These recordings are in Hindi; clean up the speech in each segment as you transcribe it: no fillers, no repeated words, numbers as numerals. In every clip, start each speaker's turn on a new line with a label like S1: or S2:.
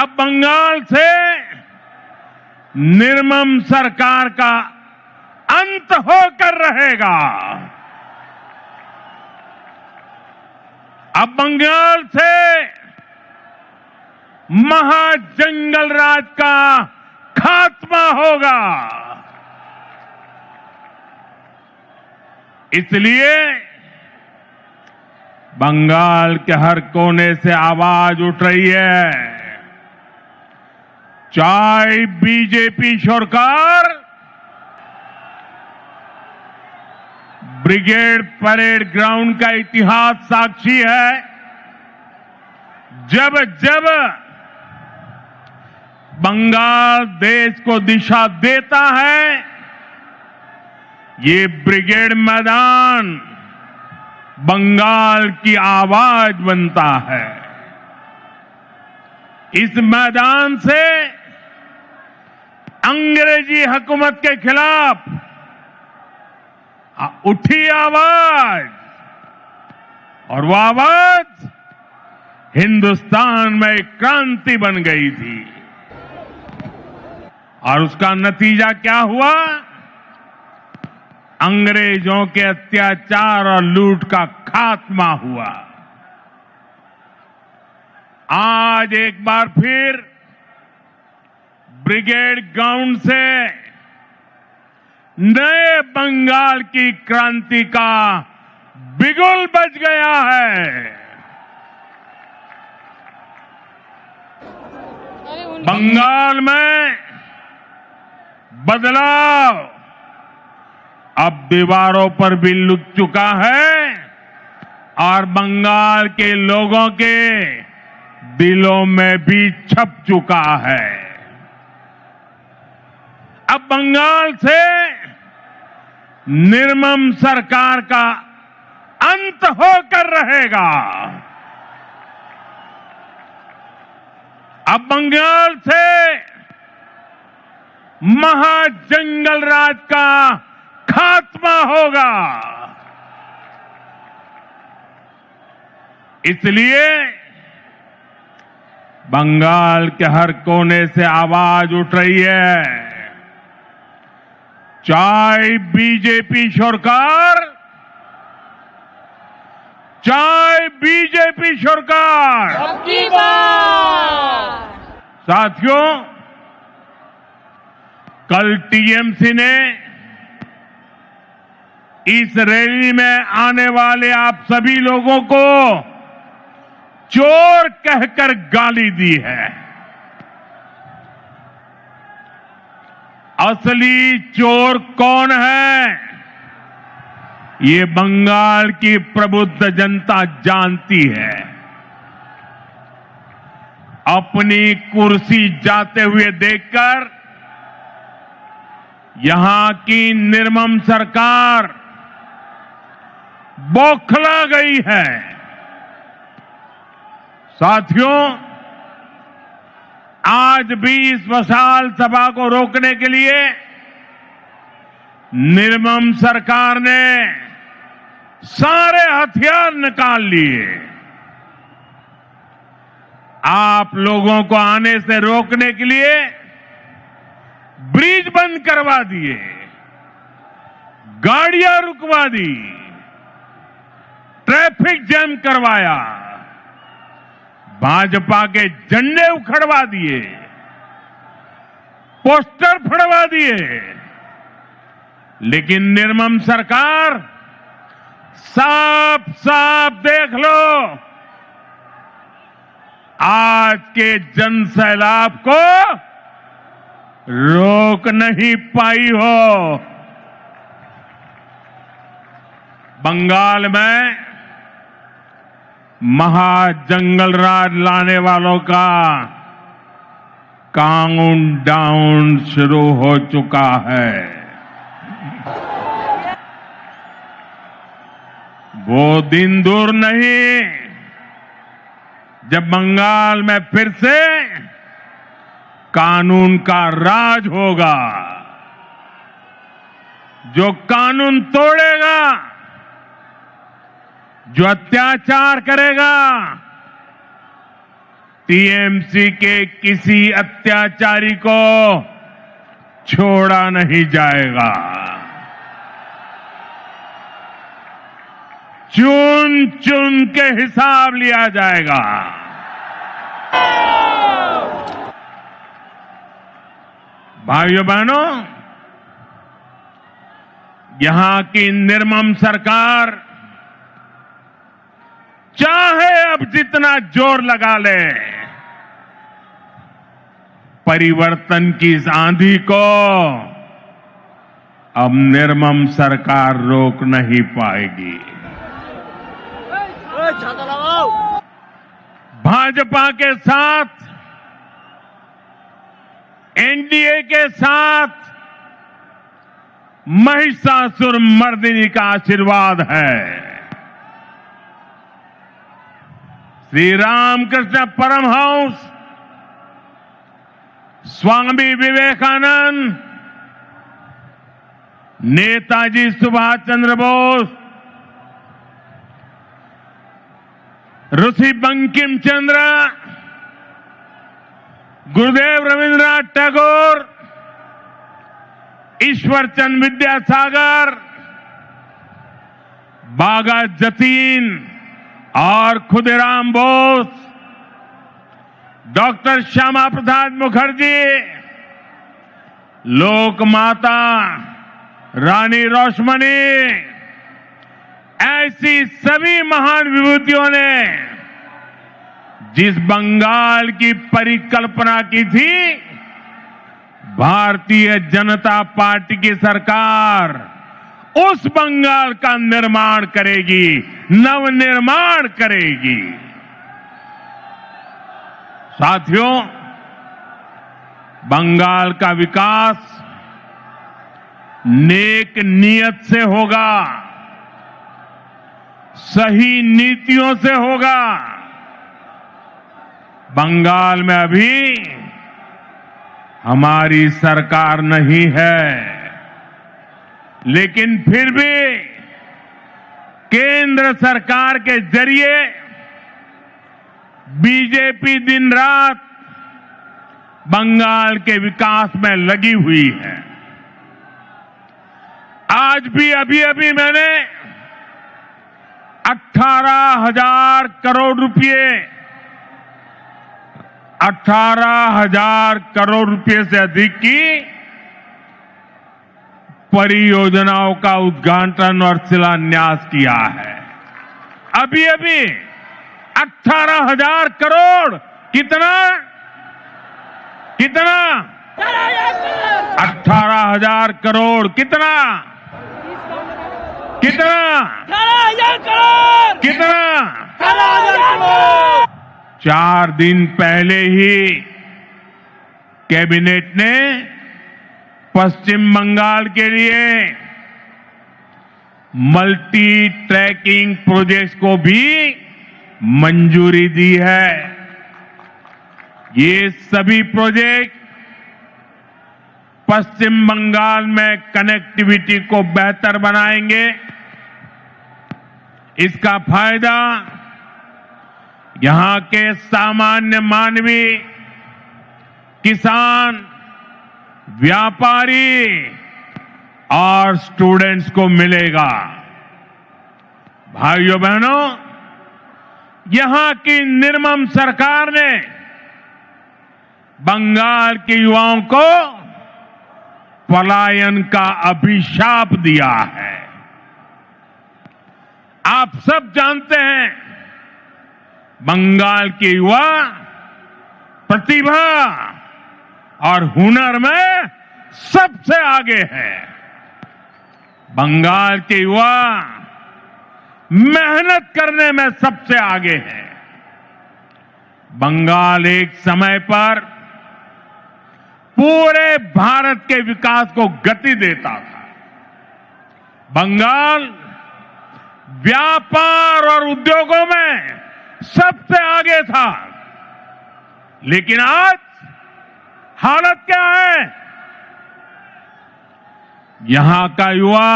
S1: अब बंगाल से निर्मम सरकार का अंत होकर रहेगा। अब बंगाल से महाजंगल राज का खात्मा होगा। इसलिए बंगाल के हर कोने से आवाज उठ रही है, चाहे बीजेपी सरकार ब्रिगेड परेड ग्राउंड का इतिहास साक्षी है। जब जब बंगाल देश को दिशा देता है, ये ब्रिगेड मैदान बंगाल की आवाज बनता है। इस मैदान से अंग्रेजी हुकूमत के खिलाफ उठी आवाज, और वो आवाज हिंदुस्तान में एक क्रांति बन गई थी। और उसका नतीजा क्या हुआ? अंग्रेजों के अत्याचार और लूट का खात्मा हुआ। आज एक बार फिर ब्रिगेड ग्राउंड से नए बंगाल की क्रांति का बिगुल बज गया है। बंगाल में बदलाव अब दीवारों पर भी लुट चुका है और बंगाल के लोगों के दिलों में भी छप चुका है। अब बंगाल से निर्मम सरकार का अंत होकर रहेगा। अब बंगाल से महाजंगल राज का खात्मा होगा। इसलिए बंगाल के हर कोने से आवाज उठ रही है, चाहे बीजेपी सरकार, चाहे बीजेपी सरकार। साथियों, कल टीएमसी ने इस रैली में आने वाले आप सभी लोगों को चोर कहकर गाली दी है। असली चोर कौन है, ये बंगाल की प्रबुद्ध जनता जानती है। अपनी कुर्सी जाते हुए देखकर यहां की निर्मम सरकार बौखला गई है। साथियों, आज भी इस विशाल सभा को रोकने के लिए निर्मम सरकार ने सारे हथियार निकाल लिए। आप लोगों को आने से रोकने के लिए ब्रिज बंद करवा दिए, गाड़ियां रुकवा दी, ट्रैफिक जैम करवाया, भाजपा के झंडे उखड़वा दिए, पोस्टर फड़वा दिए। लेकिन निर्मम सरकार, साफ साफ देख लो, आज के जन सैलाब को रोक नहीं पाई हो। बंगाल में महाजंगल राज लाने वालों का काउंटडाउन शुरू हो चुका है। वो दिन दूर नहीं जब बंगाल में फिर से कानून का राज होगा। जो कानून तोड़ेगा, जो अत्याचार करेगा, टीएमसी के किसी अत्याचारी को छोड़ा नहीं जाएगा। चुन चुन के हिसाब लिया जाएगा। भाइयों बहनों, यहां की निर्मम सरकार चाहे अब जितना जोर लगा ले, परिवर्तन की इस आंधी को अब निर्मम सरकार रोक नहीं पाएगी। भाजपा के साथ, एनडीए के साथ महिषासुर मर्दिनी का आशीर्वाद है। श्री रामकृष्ण परमहंस, स्वामी विवेकानंद, नेताजी सुभाष चंद्र बोस, ऋषि बंकिम चंद्र, गुरुदेव रविंद्रनाथ टैगोर, ईश्वर चंद विद्यासागर, बागा जतीन और खुदीराम बोस, डॉक्टर श्यामा प्रसाद मुखर्जी, लोक माता रानी रोशमनी, ऐसी सभी महान विभूतियों ने जिस बंगाल की परिकल्पना की थी, भारतीय जनता पार्टी की सरकार उस बंगाल का निर्माण करेगी, नवनिर्माण करेगी। साथियों, बंगाल का विकास नेक नियत से होगा, सही नीतियों से होगा। बंगाल में अभी हमारी सरकार नहीं है, लेकिन फिर भी केंद्र सरकार के जरिए बीजेपी दिन रात बंगाल के विकास में लगी हुई है। आज भी अभी मैंने 18,000 करोड़ रुपए 18,000 करोड़ रुपए से अधिक की परियोजनाओं का उद्घाटन और शिलान्यास किया है। अभी 18,000 करोड़ कितना 18,000 करोड़ कितना 18,000 करोड़ कितना 4 दिन पहले ही कैबिनेट ने पश्चिम बंगाल के लिए मल्टी ट्रैकिंग प्रोजेक्ट्स को भी मंजूरी दी है। ये सभी प्रोजेक्ट पश्चिम बंगाल में कनेक्टिविटी को बेहतर बनाएंगे। इसका फायदा यहां के सामान्य मानवी, किसान, व्यापारी और स्टूडेंट्स को मिलेगा। भाइयों बहनों, यहां की निर्मम सरकार ने बंगाल के युवाओं को पलायन का अभिशाप दिया है। आप सब जानते हैं, बंगाल के युवा प्रतिभा और हुनर में सबसे आगे है। बंगाल के युवा मेहनत करने में सबसे आगे है। बंगाल एक समय पर पूरे भारत के विकास को गति देता था। बंगाल व्यापार और उद्योगों में सबसे आगे था, लेकिन आज हालत क्या है? यहां का युवा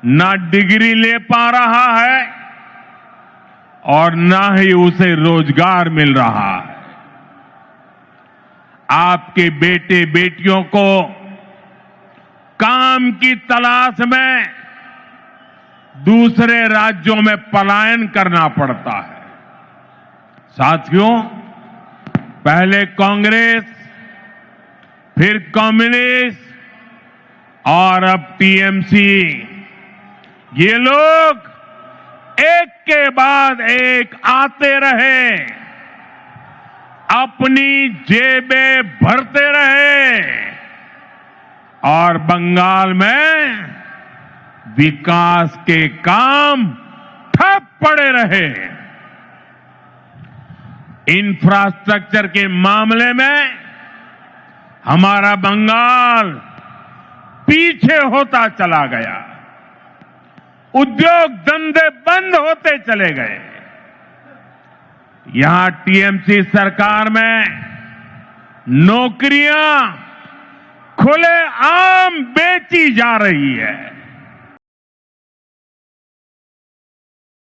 S1: ना डिग्री ले पा रहा है, और ना ही उसे रोजगार मिल रहा है। आपके बेटे बेटियों को काम की तलाश में दूसरे राज्यों में पलायन करना पड़ता है। साथियों, पहले कांग्रेस, फिर कम्युनिस्ट और अब टीएमसी, ये लोग एक के बाद एक आते रहे, अपनी जेबें भरते रहे और बंगाल में विकास के काम ठप पड़े रहे। इंफ्रास्ट्रक्चर के मामले में हमारा बंगाल पीछे होता चला गया, उद्योग धंधे बंद होते चले गए। यहां टीएमसी सरकार में नौकरियां खुले आम बेची जा रही है।